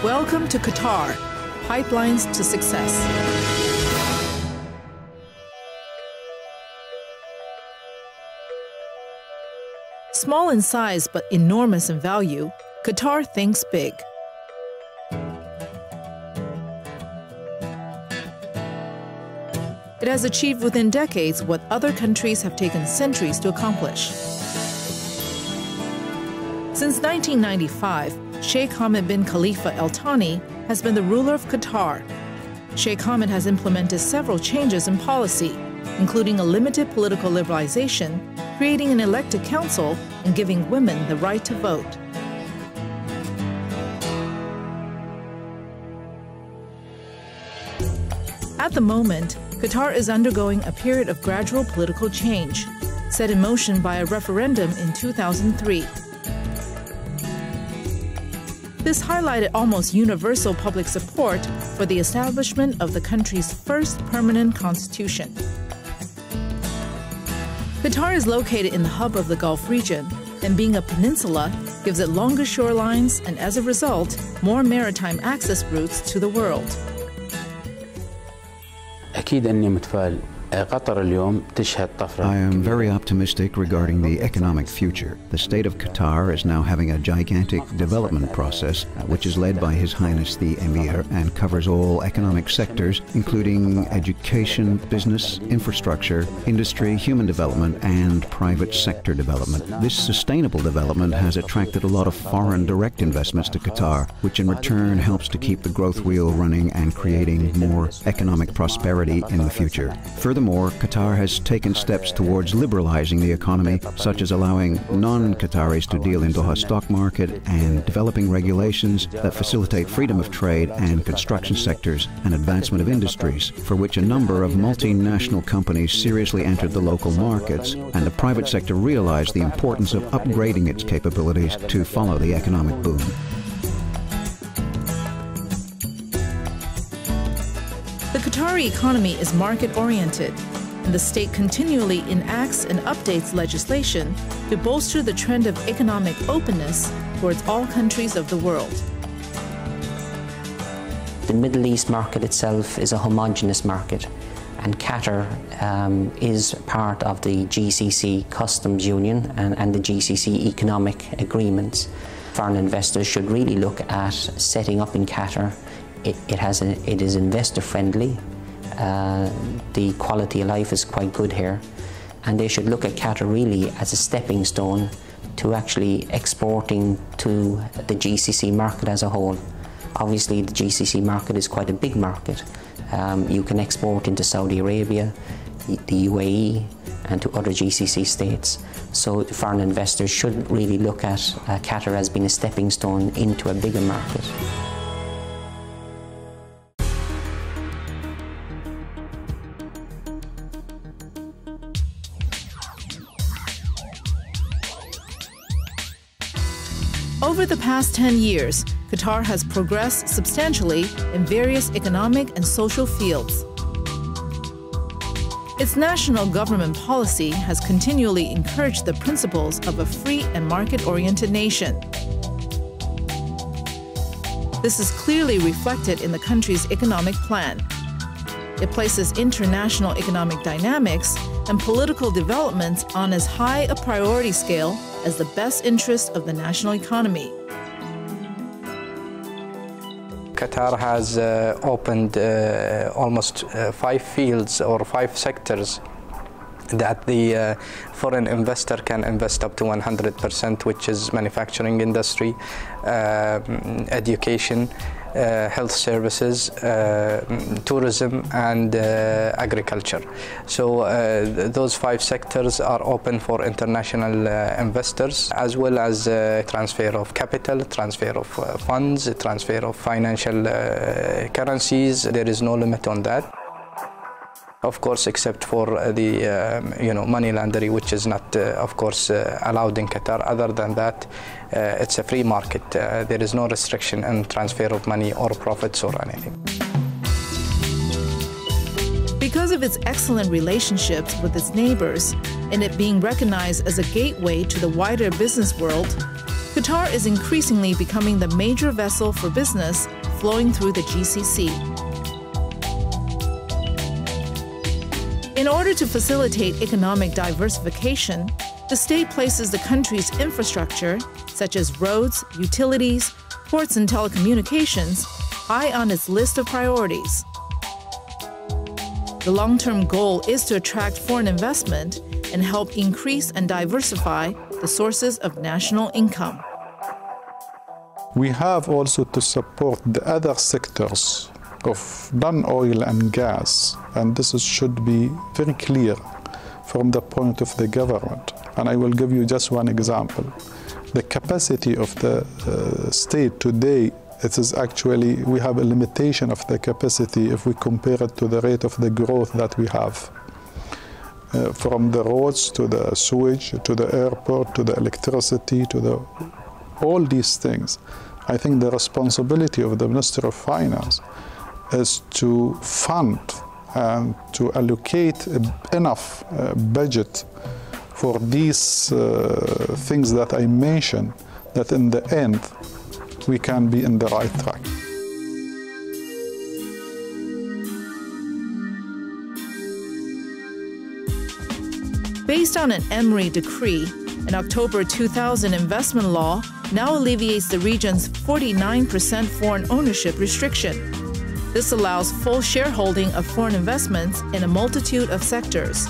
Welcome to Qatar, Pipelines to Success. Small in size but enormous in value, Qatar thinks big. It has achieved within decades what other countries have taken centuries to accomplish. Since 1995, Sheikh Hamad bin Khalifa Al Thani has been the ruler of Qatar. Sheikh Hamad has implemented several changes in policy, including a limited political liberalization, creating an elected council, and giving women the right to vote. At the moment, Qatar is undergoing a period of gradual political change, set in motion by a referendum in 2003. This highlighted almost universal public support for the establishment of the country's first permanent constitution. Qatar is located in the hub of the Gulf region, and being a peninsula gives it longer shorelines and, as a result, more maritime access routes to the world. أكيد أني متفائل. I am very optimistic regarding the economic future. The state of Qatar is now having a gigantic development process, which is led by His Highness the Emir and covers all economic sectors, including education, business, infrastructure, industry, human development, and private sector development. This sustainable development has attracted a lot of foreign direct investments to Qatar, which in return helps to keep the growth wheel running and creating more economic prosperity in the future. Furthermore, Qatar has taken steps towards liberalizing the economy, such as allowing non-Qataris to deal in Doha stock market and developing regulations that facilitate freedom of trade and construction sectors and advancement of industries, for which a number of multinational companies seriously entered the local markets, and the private sector realized the importance of upgrading its capabilities to follow the economic boom. The Qatari economy is market-oriented, and the state continually enacts and updates legislation to bolster the trend of economic openness towards all countries of the world. The Middle East market itself is a homogeneous market, and Qatar is part of the GCC Customs Union and the GCC economic agreements. Foreign investors should really look at setting up in Qatar. It is investor friendly, the quality of life is quite good here, and they should look at Qatar really as a stepping stone to actually exporting to the GCC market as a whole. Obviously the GCC market is quite a big market. You can export into Saudi Arabia, the UAE and to other GCC states. So foreign investors should really look at Qatar as being a stepping stone into a bigger market. Over the past 10 years, Qatar has progressed substantially in various economic and social fields. Its national government policy has continually encouraged the principles of a free and market-oriented nation. This is clearly reflected in the country's economic plan. It places international economic dynamics and political developments on as high a priority scale as the best interest of the national economy. Qatar has opened almost 5 fields or 5 sectors that the foreign investor can invest up to 100%, which is manufacturing industry, education, health services, tourism, and agriculture. So those 5 sectors are open for international investors, as well as transfer of capital, transfer of funds, transfer of financial currencies. There is no limit on that. Of course, except for the money laundering, which is not, of course, allowed in Qatar. Other than that, it's a free market. There is no restriction in transfer of money or profits or anything. Because of its excellent relationships with its neighbors and it being recognized as a gateway to the wider business world, Qatar is increasingly becoming the major vessel for business flowing through the GCC. In order to facilitate economic diversification, the state places the country's infrastructure, such as roads, utilities, ports, and telecommunications, high on its list of priorities. The long-term goal is to attract foreign investment and help increase and diversify the sources of national income. We have also to support the other sectors of non-oil and gas, and this should be very clear from the point of the government. And I will give you just one example. The capacity of the state today, it is actually, we have a limitation of the capacity if we compare it to the rate of the growth that we have. From the roads to the sewage, to the airport, to the electricity, to all these things. I think the responsibility of the Minister of Finance is to fund and to allocate enough budget for these things that I mentioned, that in the end we can be in the right track. Based on an Emery decree, an October 2000 investment law now alleviates the region's 49% foreign ownership restriction. This allows full shareholding of foreign investments in a multitude of sectors.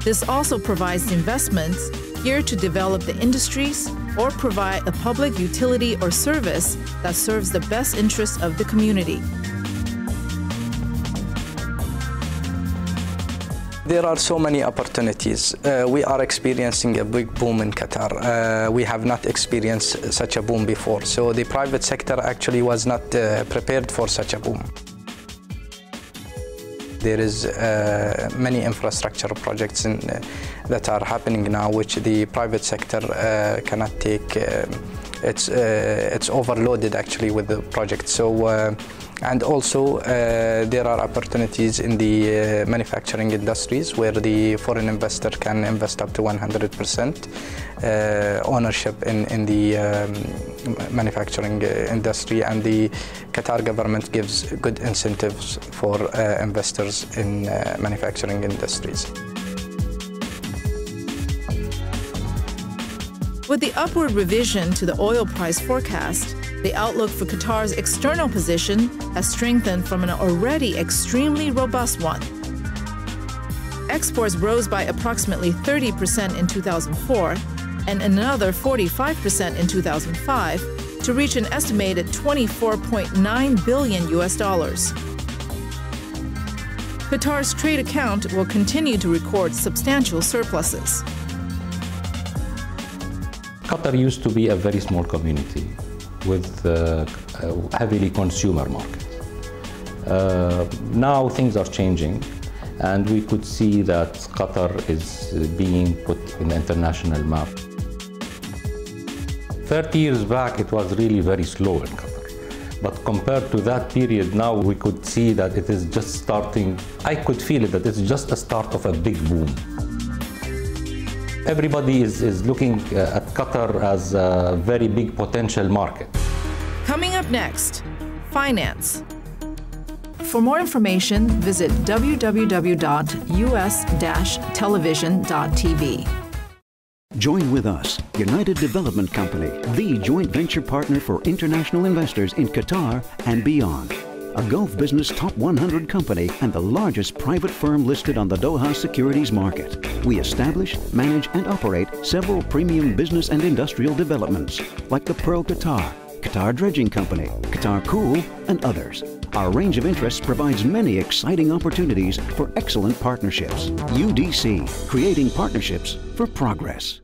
This also provides investments geared to develop the industries or provide a public utility or service that serves the best interests of the community. There are so many opportunities. We are experiencing a big boom in Qatar. We have not experienced such a boom before. So the private sector actually was not prepared for such a boom. There is many infrastructure projects that are happening now, which the private sector cannot take. It's overloaded actually with the project. So. And also, there are opportunities in the manufacturing industries where the foreign investor can invest up to 100% ownership in the manufacturing industry, and the Qatar government gives good incentives for investors in manufacturing industries. With the upward revision to the oil price forecast, the outlook for Qatar's external position has strengthened from an already extremely robust one. Exports rose by approximately 30% in 2004 and another 45% in 2005 to reach an estimated $24.9 billion. Qatar's trade account will continue to record substantial surpluses. Qatar used to be a very small community with a heavily consumer market. Now things are changing, and we could see that Qatar is being put in the international map. 30 years back, it was really very slow in Qatar. But compared to that period, now we could see that it is just starting. I could feel it, that it's just a start of a big boom. Everybody is looking at Qatar as a very big potential market. Coming up next, finance. For more information, visit www.us-television.tv. Join with us, United Development Company, the joint venture partner for international investors in Qatar and beyond. A Gulf Business Top 100 company and the largest private firm listed on the Doha securities market. We establish, manage, and operate several premium business and industrial developments, like the Pearl Qatar, Qatar Dredging Company, Qatar Cool, and others. Our range of interests provides many exciting opportunities for excellent partnerships. UDC, creating partnerships for progress.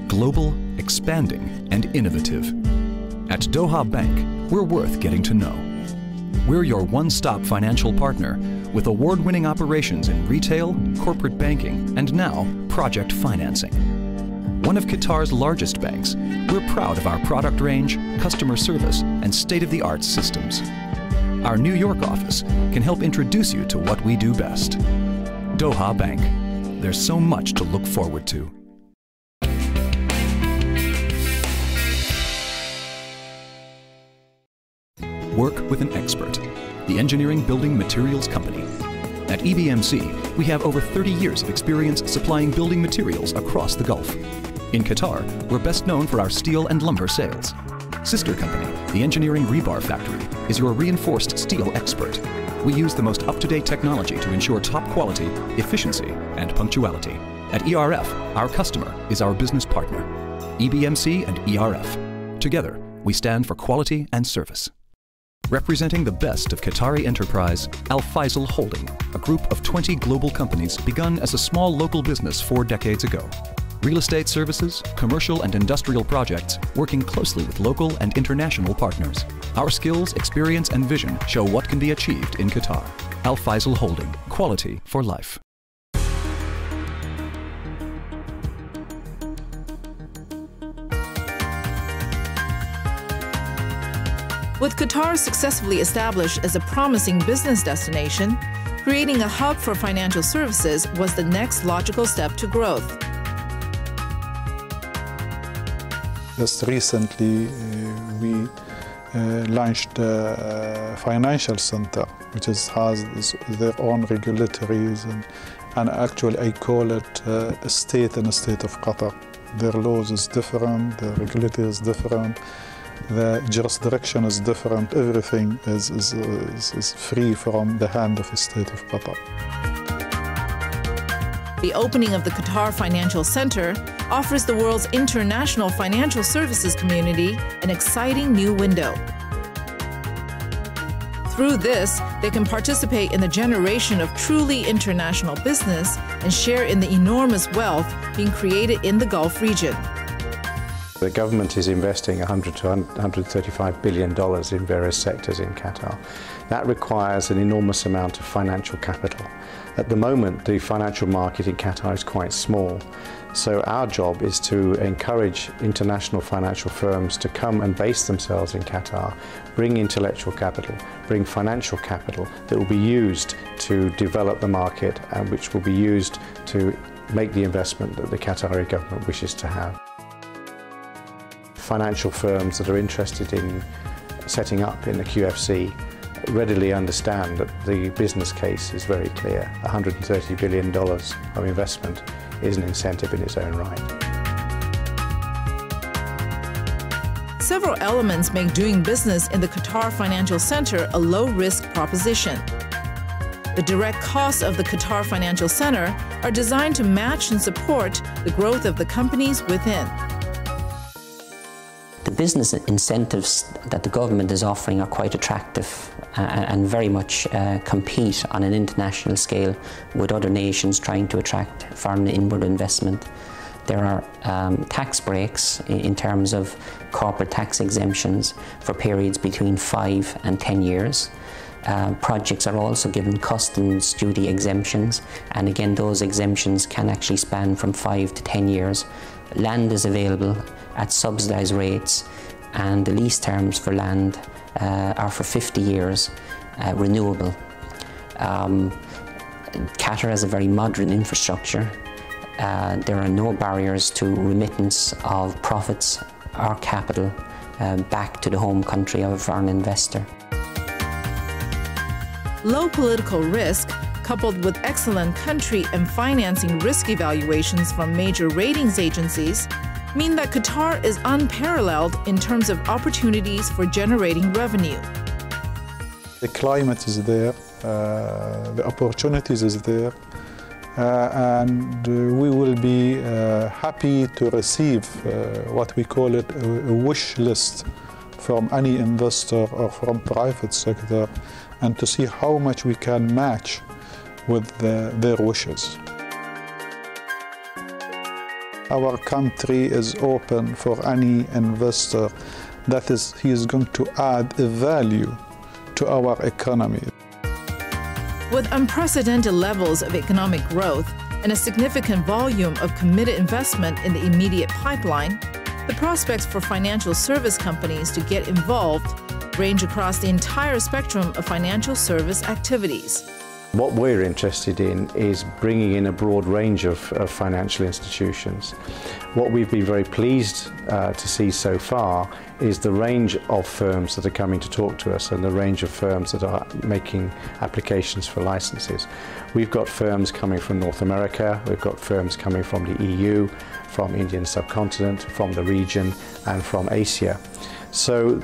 Global, expanding, and innovative. At Doha Bank, we're worth getting to know. We're your one-stop financial partner with award-winning operations in retail, corporate banking, and now project financing. One of Qatar's largest banks, we're proud of our product range, customer service, and state-of-the-art systems. Our New York office can help introduce you to what we do best. Doha Bank. There's so much to look forward to. Work with an expert. The Engineering Building Materials Company. At EBMC, we have over 30 years of experience supplying building materials across the Gulf. In Qatar, we're best known for our steel and lumber sales. Sister company, the Engineering Rebar Factory, is your reinforced steel expert. We use the most up-to-date technology to ensure top quality, efficiency, and punctuality. At ERF, our customer is our business partner. EBMC and ERF. Together, we stand for quality and service. Representing the best of Qatari enterprise, Al Faisal Holding, a group of 20 global companies begun as a small local business 4 decades ago. Real estate services, commercial and industrial projects, working closely with local and international partners. Our skills, experience, and vision show what can be achieved in Qatar. Al Faisal Holding, quality for life. With Qatar successfully established as a promising business destination, creating a hub for financial services was the next logical step to growth. Just recently, we launched a financial center, which has their own regulatories, and actually I call it a state in a state of Qatar. Their laws is different, the regulatory is different, the jurisdiction is different, everything is free from the hand of the state of Qatar. The opening of the Qatar Financial Center offers the world's international financial services community an exciting new window. Through this, they can participate in the generation of truly international business and share in the enormous wealth being created in the Gulf region. The government is investing $100 to $135 billion in various sectors in Qatar. That requires an enormous amount of financial capital. At the moment, the financial market in Qatar is quite small. So our job is to encourage international financial firms to come and base themselves in Qatar, bring intellectual capital, bring financial capital that will be used to develop the market and which will be used to make the investment that the Qatari government wishes to have. Financial firms that are interested in setting up in the QFC readily understand that the business case is very clear. $130 billion of investment is an incentive in its own right. Several elements make doing business in the Qatar Financial Center a low-risk proposition. The direct costs of the Qatar Financial Center are designed to match and support the growth of the companies within. The business incentives that the government is offering are quite attractive and very much compete on an international scale with other nations trying to attract foreign inward investment. There are tax breaks in terms of corporate tax exemptions for periods between 5 and 10 years. Projects are also given customs duty exemptions, and again those exemptions can actually span from 5 to 10 years. Land is available at subsidised rates, and the lease terms for land are for 50 years, renewable. Qatar has a very modern infrastructure. There are no barriers to remittance of profits or capital back to the home country of a foreign investor. Low political risk, coupled with excellent country and financing risk evaluations from major ratings agencies, mean that Qatar is unparalleled in terms of opportunities for generating revenue. The climate is there, the opportunities is there, and we will be happy to receive what we call it a wish list from any investor or from private sector, and to see how much we can match with their wishes. Our country is open for any investor that he is going to add a value to our economy. With unprecedented levels of economic growth and a significant volume of committed investment in the immediate pipeline, the prospects for financial service companies to get involved range across the entire spectrum of financial service activities. What we're interested in is bringing in a broad range of financial institutions. What we've been very pleased to see so far is the range of firms that are coming to talk to us and the range of firms that are making applications for licenses. We've got firms coming from North America, we've got firms coming from the EU, from Indian subcontinent, from the region and from Asia. So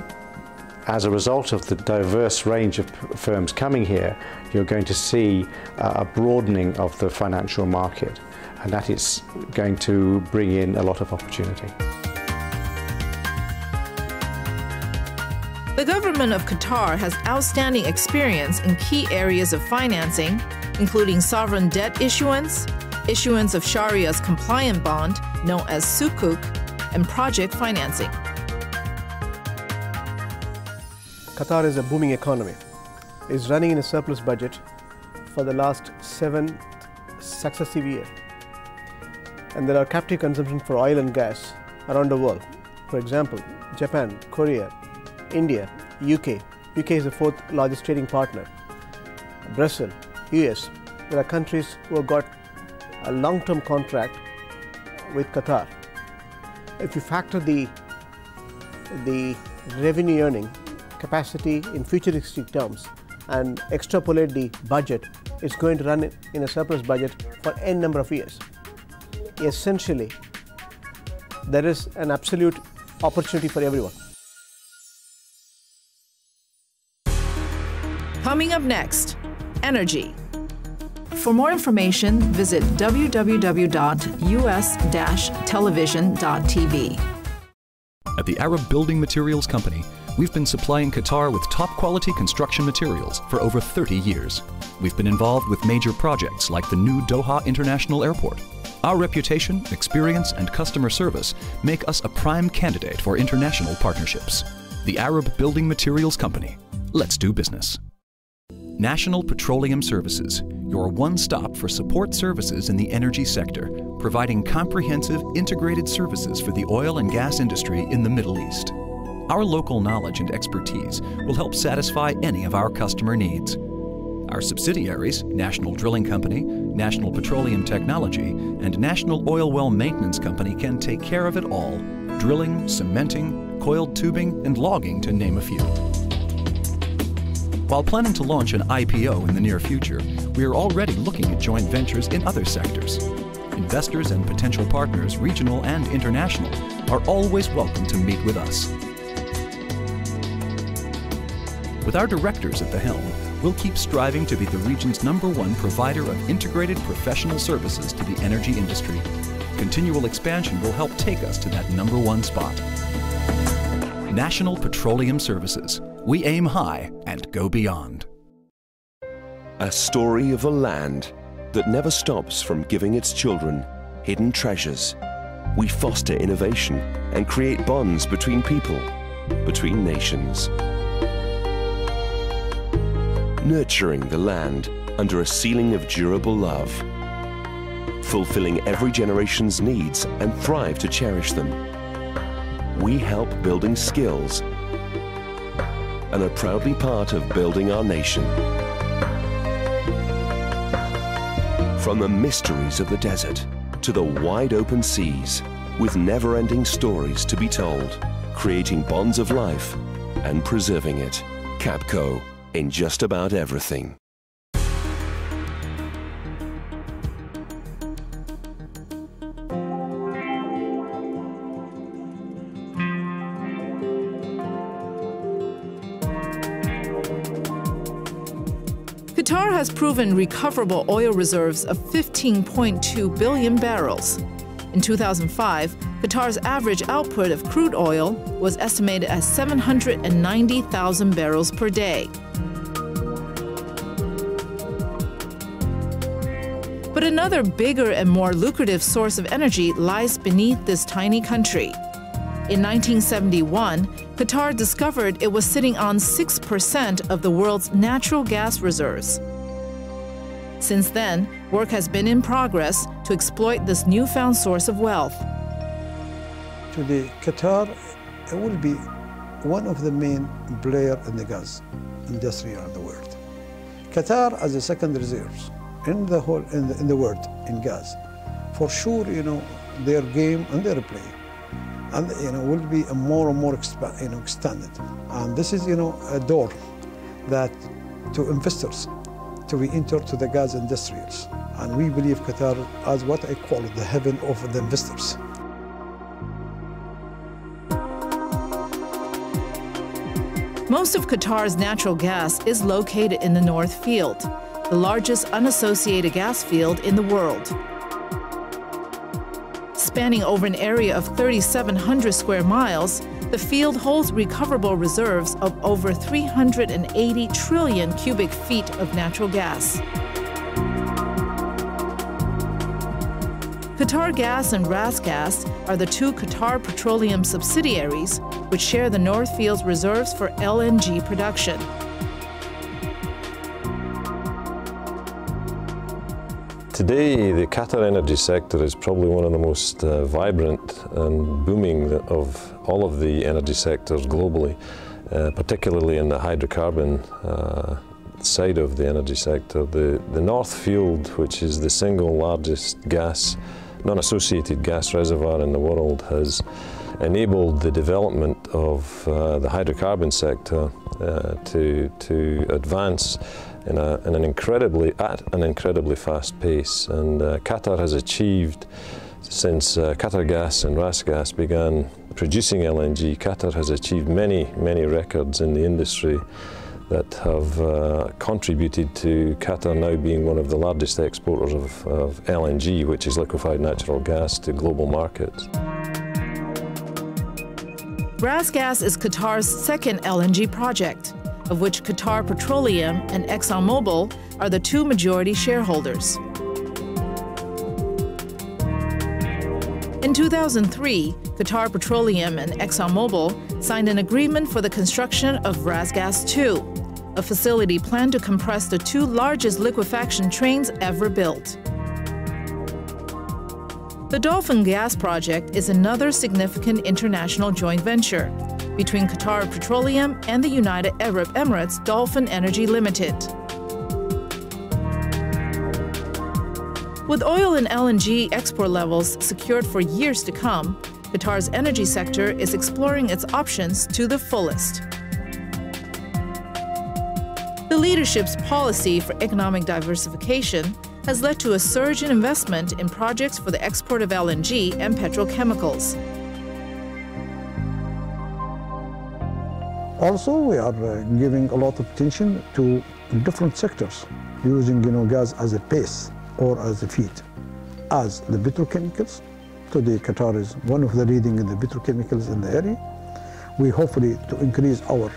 as a result of the diverse range of firms coming here, you're going to see a broadening of the financial market, and that is going to bring in a lot of opportunity. The government of Qatar has outstanding experience in key areas of financing, including sovereign debt issuance, issuance of Sharia's compliant bond, known as sukuk, and project financing. Qatar is a booming economy. It is running in a surplus budget for the last 7 successive years. And there are captive consumption for oil and gas around the world. For example, Japan, Korea, India, UK. UK is the 4th largest trading partner. Brazil, US. There are countries who have got a long-term contract with Qatar. If you factor the revenue earning capacity in futuristic terms and extrapolate the budget, it's going to run in a surplus budget for n number of years. Essentially, there is an absolute opportunity for everyone. Coming up next, energy. For more information, visit www.us-television.tv. At the Arab Building Materials Company, we've been supplying Qatar with top-quality construction materials for over 30 years. We've been involved with major projects like the new Doha International Airport. Our reputation, experience, and customer service make us a prime candidate for international partnerships. The Arab Building Materials Company. Let's do business. National Petroleum Services, your one-stop for support services in the energy sector, providing comprehensive, integrated services for the oil and gas industry in the Middle East. Our local knowledge and expertise will help satisfy any of our customer needs. Our subsidiaries, National Drilling Company, National Petroleum Technology, and National Oil Well Maintenance Company can take care of it all: drilling, cementing, coiled tubing, and logging, to name a few. While planning to launch an IPO in the near future, we are already looking at joint ventures in other sectors. Investors and potential partners, regional and international, are always welcome to meet with us. With our directors at the helm, we'll keep striving to be the region's #1 provider of integrated professional services to the energy industry. Continual expansion will help take us to that #1 spot. National Petroleum Services. We aim high and go beyond. A story of a land that never stops from giving its children hidden treasures. We foster innovation and create bonds between people, between nations. Nurturing the land under a ceiling of durable love. Fulfilling every generation's needs and thrive to cherish them. We help building skills and are proudly part of building our nation. From the mysteries of the desert to the wide open seas, with never-ending stories to be told, creating bonds of life and preserving it. Capco, in just about everything. Qatar has proven recoverable oil reserves of 15.2 billion barrels. In 2005, Qatar's average output of crude oil was estimated at 790,000 barrels per day. But another bigger and more lucrative source of energy lies beneath this tiny country. In 1971, Qatar discovered it was sitting on 6% of the world's natural gas reserves. Since then, work has been in progress to exploit this newfound source of wealth. Today, Qatar will be one of the main players in the gas industry around the world. Qatar as a second reserves in the whole in the world in gas, for sure, their game and their play, and will be more and more extended. And this is a door that to investors to be entered to the gas industries. And we believe Qatar as what I call the heaven of the investors. Most of Qatar's natural gas is located in the North Field, the largest unassociated gas field in the world. Spanning over an area of 3,700 square miles, the field holds recoverable reserves of over 380 trillion cubic feet of natural gas. Qatar Gas and RasGas are the two Qatar Petroleum subsidiaries which share the North Field's reserves for LNG production. Today, the Qatar energy sector is probably one of the most vibrant and booming of all of the energy sectors globally, particularly in the hydrocarbon side of the energy sector. The North Field, which is the single largest non-associated gas reservoir in the world, has enabled the development of the hydrocarbon sector to advance at an incredibly fast pace. And Qatar has achieved, since Qatar Gas and RasGas began producing LNG, Qatar has achieved many records in the industry that have contributed to Qatar now being one of the largest exporters of LNG, which is liquefied natural gas, to global markets. RasGas is Qatar's second LNG project, of which Qatar Petroleum and ExxonMobil are the two majority shareholders. In 2003, Qatar Petroleum and ExxonMobil signed an agreement for the construction of RasGas 2, a facility planned to compress the two largest liquefaction trains ever built. The Dolphin Gas project is another significant international joint venture between Qatar Petroleum and the United Arab Emirates Dolphin Energy Limited. With oil and LNG export levels secured for years to come, Qatar's energy sector is exploring its options to the fullest. The leadership's policy for economic diversification has led to a surge in investment in projects for the export of LNG and petrochemicals. Also, we are giving a lot of attention to different sectors, using gas as a base or as a feed. As the petrochemicals, today Qatar is one of the leading in the petrochemicals in the area. We hopefully to increase our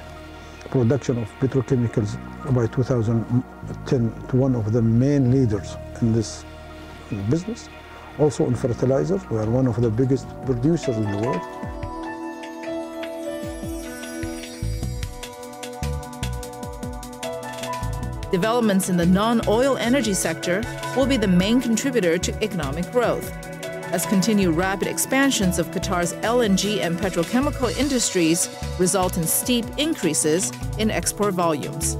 production of petrochemicals by 2010 to one of the main leaders in this business. Also in fertilizers, we are one of the biggest producers in the world. Developments in the non-oil energy sector will be the main contributor to economic growth, as continued rapid expansions of Qatar's LNG and petrochemical industries result in steep increases in export volumes.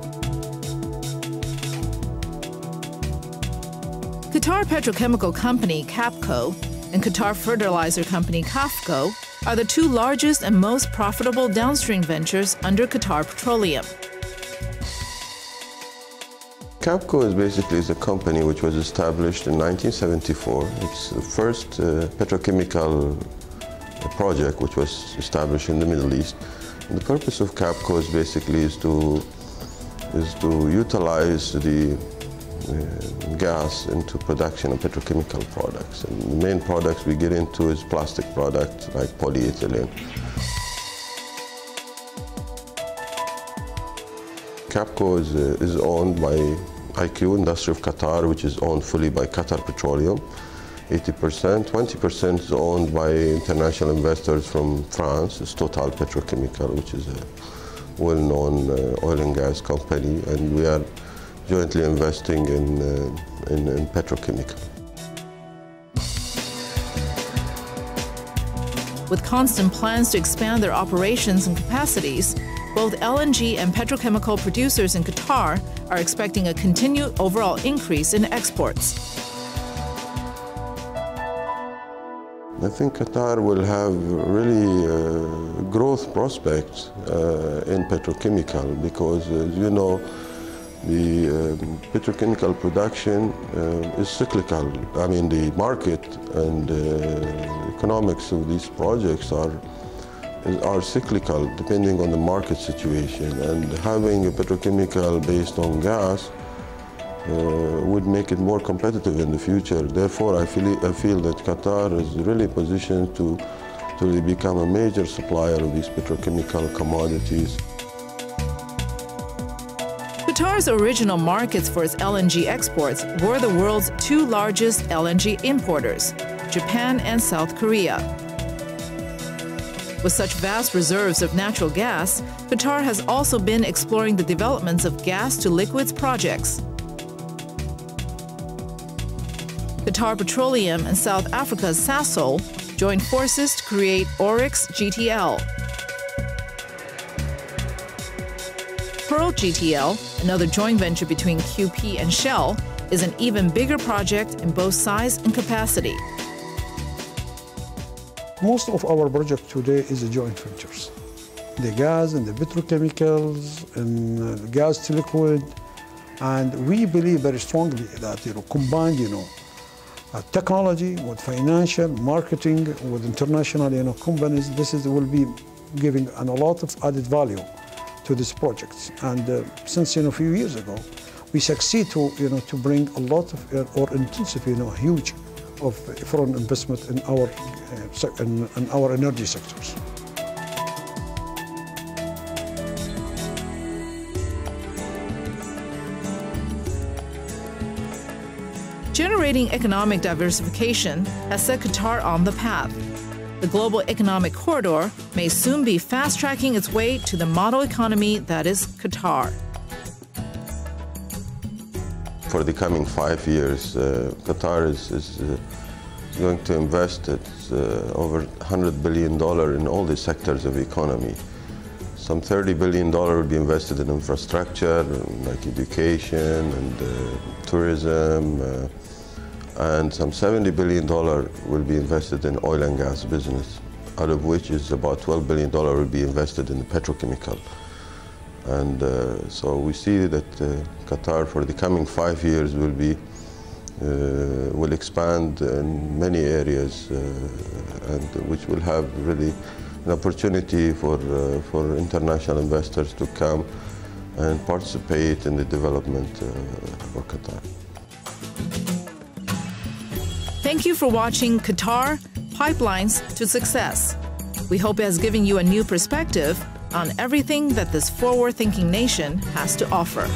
Qatar Petrochemical Company, QAPCO, and Qatar Fertilizer Company, QAFCO, are the two largest and most profitable downstream ventures under Qatar Petroleum. QAPCO is basically a company which was established in 1974. It's the first petrochemical project which was established in the Middle East. And the purpose of QAPCO is basically to utilize the gas into production of petrochemical products. And the main products we get into is plastic products like polyethylene. QAPCO is owned by IQ, Industry of Qatar, which is owned fully by Qatar Petroleum, 80%. 20% is owned by international investors from France. It's Total Petrochemical, which is a well-known oil and gas company, and we are jointly investing in petrochemical. With constant plans to expand their operations and capacities, both LNG and petrochemical producers in Qatar are expecting a continued overall increase in exports. I think Qatar will have really growth prospects in petrochemical because, as you know, the petrochemical production is cyclical. I mean, the market and economics of these projects are cyclical depending on the market situation. And having a petrochemical based on gas would make it more competitive in the future. Therefore, I feel that Qatar is really positioned to really become a major supplier of these petrochemical commodities. Qatar's original markets for its LNG exports were the world's two largest LNG importers, Japan and South Korea. With such vast reserves of natural gas, Qatar has also been exploring the developments of gas-to-liquids projects. Qatar Petroleum and South Africa's Sasol joined forces to create Oryx GTL. Pearl GTL, another joint venture between QP and Shell, is an even bigger project in both size and capacity. Most of our project today is joint ventures. The gas and the petrochemicals and gas to liquid. And we believe very strongly that, combined, technology with financial, marketing, with international, companies, will be giving a lot of added value to these projects. And since, a few years ago, we succeed to, to bring a lot of, or intensive, huge of foreign investment in our energy sectors. Generating economic diversification has set Qatar on the path. The global economic corridor may soon be fast-tracking its way to the model economy that is Qatar. For the coming 5 years, Qatar is going to invest over $100 billion in all the sectors of the economy. Some $30 billion will be invested in infrastructure, like education and tourism, and some $70 billion will be invested in oil and gas business, out of which is about $12 billion will be invested in the petrochemical. And so we see that Qatar for the coming 5 years will expand in many areas, and which will have really an opportunity for international investors to come and participate in the development for Qatar. Thank you for watching Qatar Pipelines to Success. We hope it has given you a new perspective on everything that this forward-thinking nation has to offer.